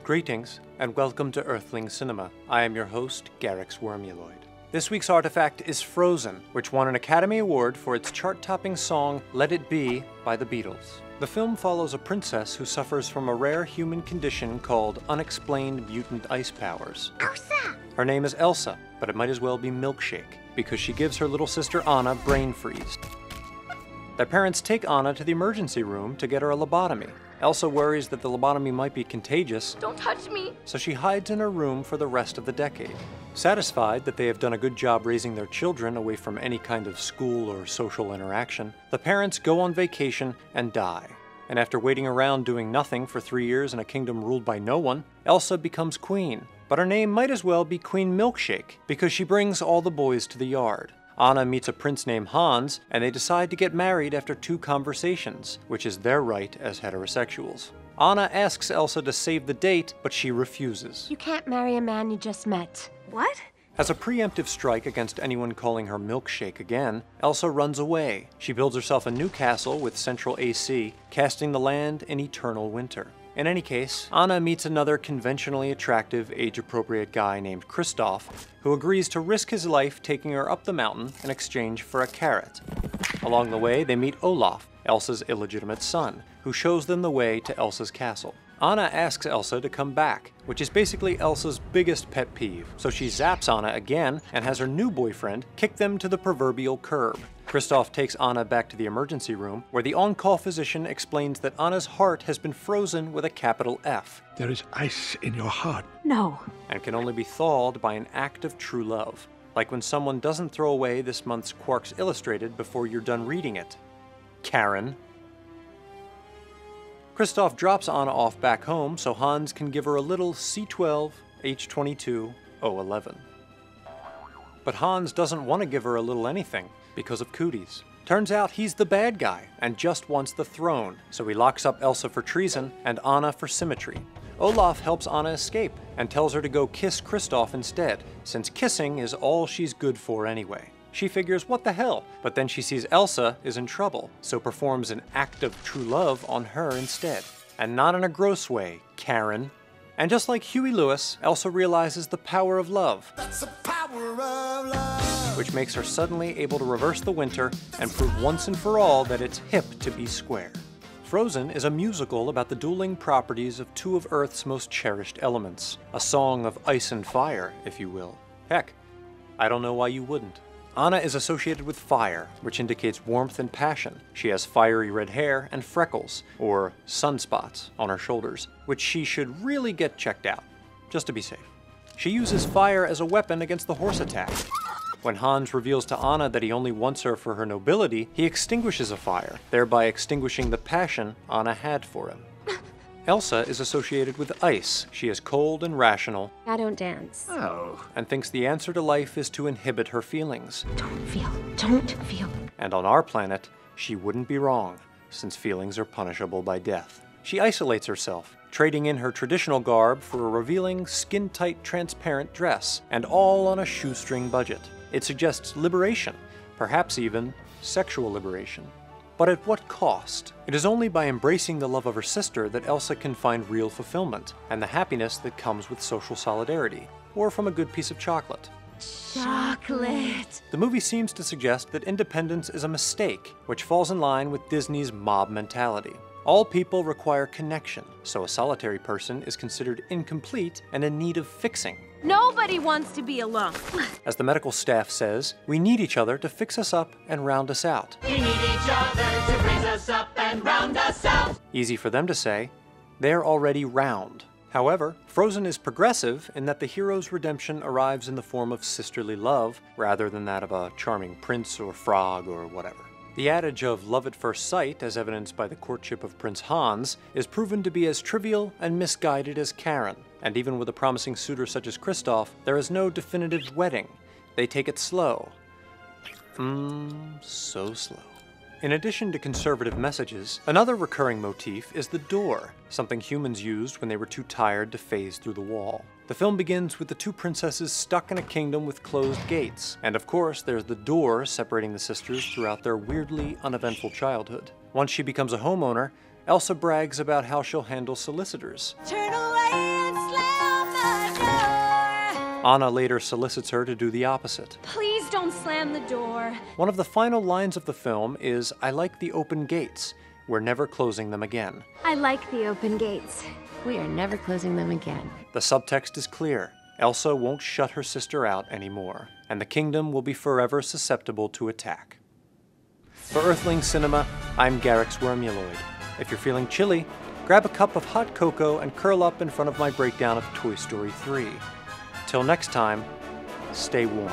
Greetings, and welcome to Earthling Cinema. I am your host, Garyx Wormuloid. This week's artifact is Frozen, which won an Academy Award for its chart-topping song, Let It Be, by the Beatles. The film follows a princess who suffers from a rare human condition called unexplained mutant ice powers. Elsa! Her name is Elsa, but it might as well be Milkshake, because she gives her little sister Anna brain freeze. Their parents take Anna to the emergency room to get her a lobotomy. Elsa worries that the lobotomy might be contagious. Don't touch me! So she hides in her room for the rest of the decade. Satisfied that they have done a good job raising their children away from any kind of school or social interaction, the parents go on vacation and die. And after waiting around doing nothing for 3 years in a kingdom ruled by no one, Elsa becomes queen. But her name might as well be Queen Milkshake, because she brings all the boys to the yard. Anna meets a prince named Hans, and they decide to get married after 2 conversations, which is their right as heterosexuals. Anna asks Elsa to save the date, but she refuses. You can't marry a man you just met. What? As a preemptive strike against anyone calling her Milkshake again, Elsa runs away. She builds herself a new castle with central AC, casting the land in eternal winter. In any case, Anna meets another conventionally attractive, age-appropriate guy named Kristoff, who agrees to risk his life taking her up the mountain in exchange for a carrot. Along the way, they meet Olaf, Elsa's illegitimate son, who shows them the way to Elsa's castle. Anna asks Elsa to come back, which is basically Elsa's biggest pet peeve, so she zaps Anna again and has her new boyfriend kick them to the proverbial curb. Kristoff takes Anna back to the emergency room, where the on-call physician explains that Anna's heart has been frozen with a capital F. There is ice in your heart. No. And can only be thawed by an act of true love. Like when someone doesn't throw away this month's Quarks Illustrated before you're done reading it. Karen. Kristoff drops Anna off back home so Hans can give her a little C12 H22 011. But Hans doesn't want to give her a little anything because of cooties. Turns out he's the bad guy and just wants the throne, so he locks up Elsa for treason and Anna for symmetry. Olaf helps Anna escape and tells her to go kiss Kristoff instead, since kissing is all she's good for anyway. She figures, what the hell? But then she sees Elsa is in trouble, so performs an act of true love on her instead. And not in a gross way, Karen. And just like Huey Lewis, Elsa realizes the power of love. That's the power of love! Which makes her suddenly able to reverse the winter and prove once and for all that it's hip to be square. Frozen is a musical about the dueling properties of 2 of Earth's most cherished elements. A song of ice and fire, if you will. Heck, I don't know why you wouldn't. Anna is associated with fire, which indicates warmth and passion. She has fiery red hair and freckles, or sunspots, on her shoulders, which she should really get checked out, just to be safe. She uses fire as a weapon against the horse attack. When Hans reveals to Anna that he only wants her for her nobility, he extinguishes a fire, thereby extinguishing the passion Anna had for him. Elsa is associated with ice. She is cold and rational. I don't dance. Oh. And thinks the answer to life is to inhibit her feelings. Don't feel. And on our planet, she wouldn't be wrong, since feelings are punishable by death. She isolates herself, trading in her traditional garb for a revealing, skin-tight, transparent dress, and all on a shoestring budget. It suggests liberation, perhaps even sexual liberation. But at what cost? It is only by embracing the love of her sister that Elsa can find real fulfillment, and the happiness that comes with social solidarity, or from a good piece of chocolate. Chocolate! The movie seems to suggest that independence is a mistake, which falls in line with Disney's mob mentality. All people require connection, so a solitary person is considered incomplete and in need of fixing. Nobody wants to be alone. As the medical staff says, we need each other to fix us up and round us out. We need each other to raise us up and round us out. Easy for them to say. They're already round. However, Frozen is progressive in that the hero's redemption arrives in the form of sisterly love, rather than that of a charming prince or frog or whatever. The adage of love at first sight, as evidenced by the courtship of Prince Hans, is proven to be as trivial and misguided as Karen. And even with a promising suitor such as Kristoff, there is no definitive wedding. They take it slow. So slow. In addition to conservative messages, another recurring motif is the door, something humans used when they were too tired to phase through the wall. The film begins with the 2 princesses stuck in a kingdom with closed gates, and of course there's the door separating the sisters throughout their weirdly uneventful childhood. Once she becomes a homeowner, Elsa brags about how she'll handle solicitors. Turn away and Anna later solicits her to do the opposite. Please don't slam the door. One of the final lines of the film is, "I like the open gates. We're never closing them again." I like the open gates. We are never closing them again. The subtext is clear. Elsa won't shut her sister out anymore, and the kingdom will be forever susceptible to attack. For Earthling Cinema, I'm Garyx Wormuloid. If you're feeling chilly, grab a cup of hot cocoa and curl up in front of my breakdown of Toy Story 3. Till next time, stay warm.